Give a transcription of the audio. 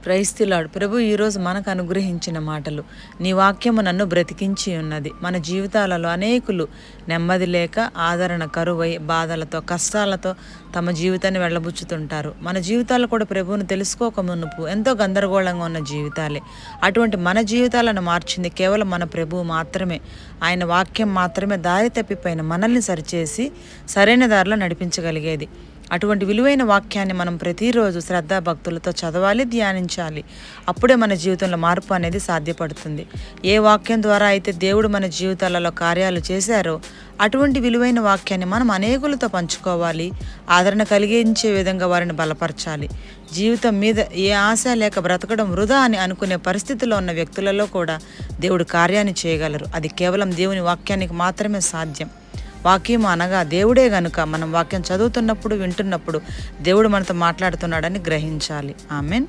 Praise the lord. ప్రభు ఈరోజు మనకు అనుగ్రహించిన మాటలు, నీ వాక్యము నన్ను బ్రతికించి ఉన్నది. మన జీవితాలలో అనేకులు నెమ్మది లేక, ఆదరణ కరువై, బాధలతో, కష్టాలతో తమ జీవితాన్ని వెళ్ళబుచ్చుతుంటారు. మన జీవితాలు కూడా ప్రభువును తెలుసుకోక మునుపు ఎంతో గందరగోళంగా ఉన్న జీవితాలే. అటువంటి మన జీవితాలను మార్చింది కేవలం మన ప్రభువు మాత్రమే. ఆయన వాక్యం మాత్రమే దారి తప్పిపోయిన మనల్ని సరిచేసి సరైన దారిలో నడిపించగలిగేది. అటువంటి విలువైన వాక్యాన్ని మనం ప్రతిరోజు శ్రద్ధాభక్తులతో చదవాలి, ధ్యానించాలి. అప్పుడే మన జీవితంలో మార్పు అనేది సాధ్యపడుతుంది. ఏ వాక్యం ద్వారా అయితే దేవుడు మన జీవితాలలో కార్యాలు చేశారో అటువంటి విలువైన వాక్యాన్ని మనం అనేకులతో పంచుకోవాలి. ఆదరణ కలిగించే విధంగా వారిని బలపరచాలి. జీవితం మీద ఏ ఆశ లేక బ్రతకడం వృధా అని అనుకునే పరిస్థితిలో ఉన్న వ్యక్తులలో కూడా దేవుడు కార్యాన్ని చేయగలరు. అది కేవలం దేవుని వాక్యానికి మాత్రమే సాధ్యం. వాక్యం అనగా దేవుడే గనుక మనం వాక్యం చదువుతున్నప్పుడు, వింటున్నప్పుడు దేవుడు మనతో మాట్లాడుతున్నాడని గ్రహించాలి. ఆమెన్.